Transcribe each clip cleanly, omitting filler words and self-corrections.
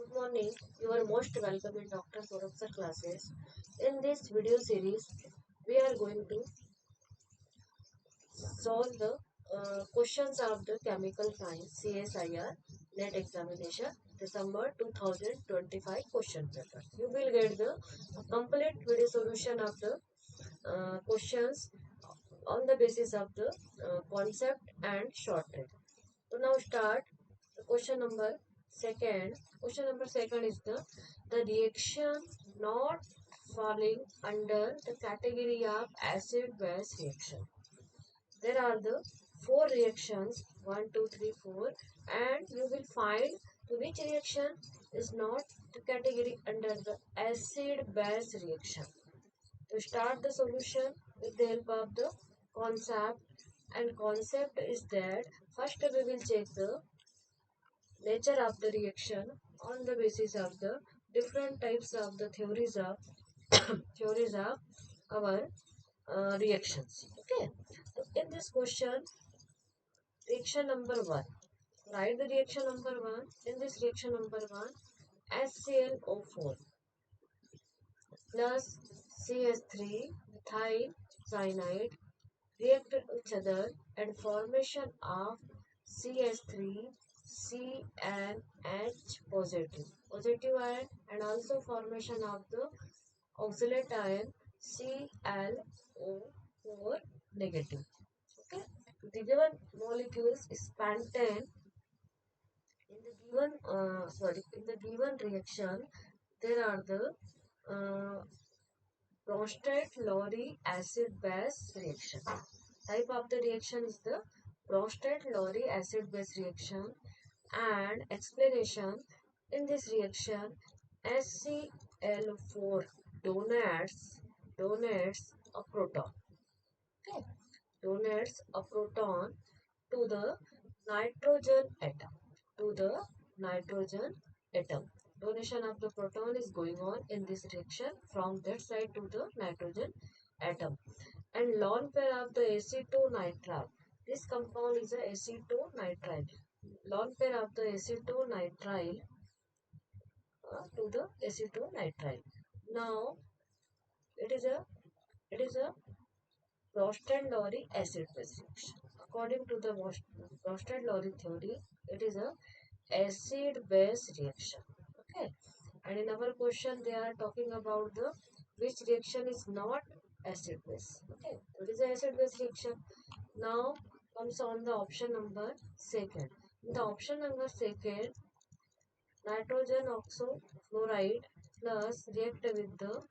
Good morning. You are most welcome in Dr. Saurabh's classes. In this video series, we are going to solve the questions of the Chemical Science CSIR NET Examination December 2025 question paper. You will get the complete video solution of the questions on the basis of the concept and short trick. So now start the question number second. Question number second is the reaction not falling under the category of acid base reaction. There are the four reactions 1, 2, 3, 4, and you will find which reaction is not the category under the acid base reaction. To start the solution with the help of the concept, and concept is that first we will check the nature of the reaction on the basis of the different types of the theories of our reactions. Okay, so in this question, reaction number one, write the reaction number one. In this reaction number one, HClO4 plus CH3 methyl cyanide react each other and formation of CH3 CNH positive ion, and also formation of the oxalate ion ClO4 negative. Okay, the given molecules is pentane. In the given reaction, there are the uh, prostate-Lowry acid-base reaction. Type of the reaction is the prostate-Lowry acid-base reaction, and explanation. In this reaction, HCl4 donates a proton. Okay, donates a proton to the nitrogen atom. To the nitrogen atom. Donation of the proton is going on in this reaction from that side to the nitrogen atom. And lone pair of the acetonitrile. This compound is a acetonitrile. Lone pair of the acetonitrile to the acetonitrile. Now it is a Prostate-Lowry acid-base reaction. According to the Prostate-Lowry theory, it is a acid-base reaction. Okay, and in our question, they are talking about the which reaction is not acid-base. Okay, it is an acid-base reaction. Now comes on the option number second. In the option number second, nitrogen oxofluoride plus react with the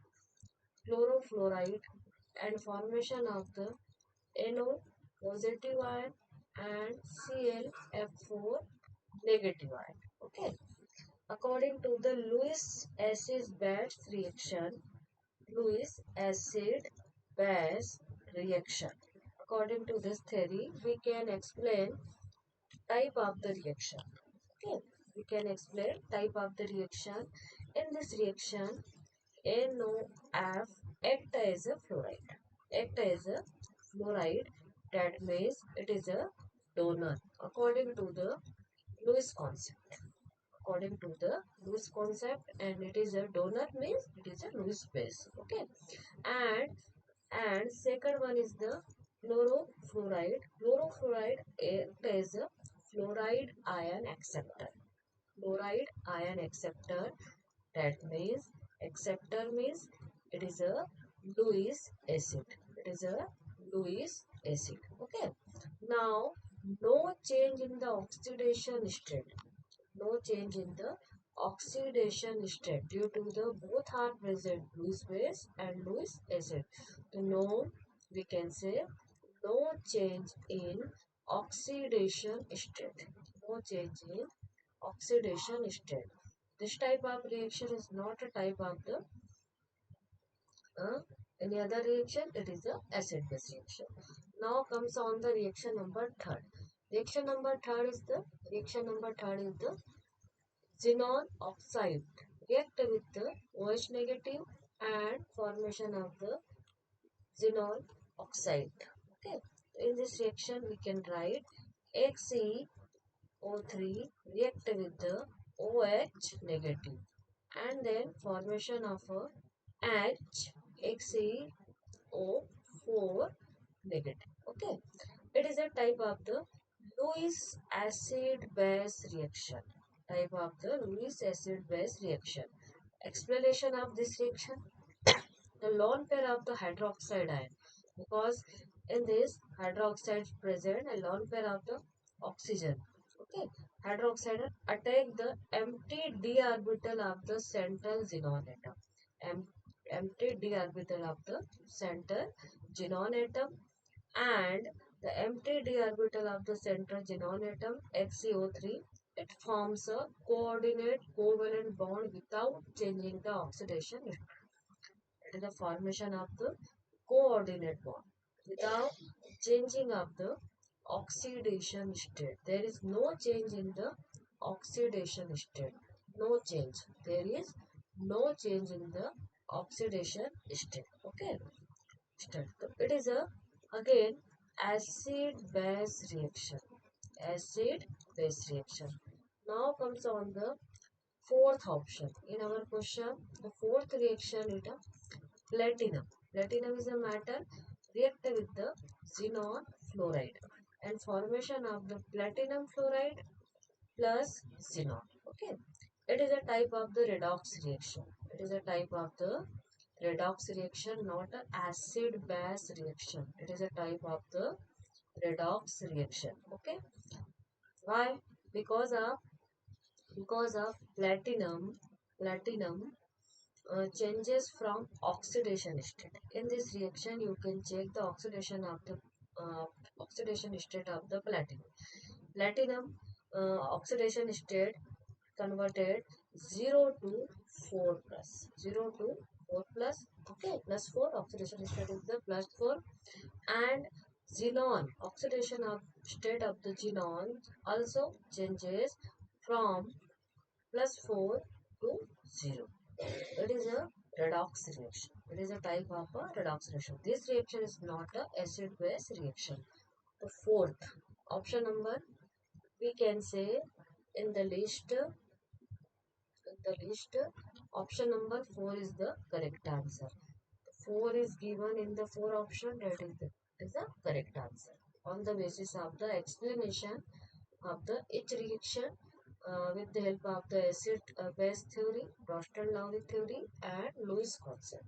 chlorofluoride and formation of the NO positive ion and ClF4 negative ion. Okay. According to the Lewis acid base reaction, Lewis acid base reaction. According to this theory, we can explain type of the reaction. Okay. We can explain type of the reaction. In this reaction, NOF act as a fluoride. Act as a fluoride, that means it is a donor according to the Lewis concept. According to the Lewis concept, and it is a donor means it is a Lewis base. Okay, and second one is the chlorofluoride. Chlorofluoride act as a fluoride ion acceptor. Fluoride ion acceptor, that means acceptor means it is a Lewis acid. It is a Lewis acid. Okay. Now, no change in the oxidation state. No change in the oxidation state due to the both are present Lewis base and Lewis acid. So, no, we can say no change in oxidation state. No change in oxidation state. This type of reaction is not a type of the any other reaction. It is a acid base reaction. Now comes on the reaction number third. Reaction number third is the xenon oxide react with the OH negative and formation of the xenon oxide. Okay. In this reaction we can write XeO3 react with the OH negative, and then formation of a HXeO4 negative. Okay, it is a type of the Lewis acid base reaction. Type of the Lewis acid base reaction. Explanation of this reaction: the lone pair of the hydroxide ion, because in this hydroxide present a lone pair of the oxygen. Okay, hydroxide attack the empty d orbital of the central xenon atom. Em- Empty d orbital of the center xenon atom, and the empty d orbital of the central xenon atom XeO3, it forms a coordinate covalent bond without changing the oxidation. It is the formation of the coordinate bond without changing of the oxidation state. There is no change in the oxidation state. No change. There is no change in the oxidation state. Okay. State. So it is a again acid base reaction. Acid base reaction. Now comes on the fourth option. In our question, the fourth reaction is a platinum. Platinum is a metal react with the xenon fluoride and formation of the platinum fluoride plus xenon. Okay. It is a type of the redox reaction. It is a type of the redox reaction, not an acid base reaction. It is a type of the redox reaction. Okay. Why? Because of platinum changes from oxidation state. In this reaction, you can check the uh, oxidation state of the platinum. Platinum oxidation state converted 0 to 4 plus 0 to 4 plus, okay, plus 4. Oxidation state is the plus 4, and xenon oxidation of state of the xenon also changes from plus 4 to 0. It is a redox reaction. It is a type of a redox reaction. This reaction is not a acid base reaction. The fourth option number, we can say in the list option number 4 is the correct answer. 4 is given in the 4 option, that is the correct answer on the basis of the explanation of the each reaction with the help of the acid base theory, Rostov-Lowry theory, and Lewis concept.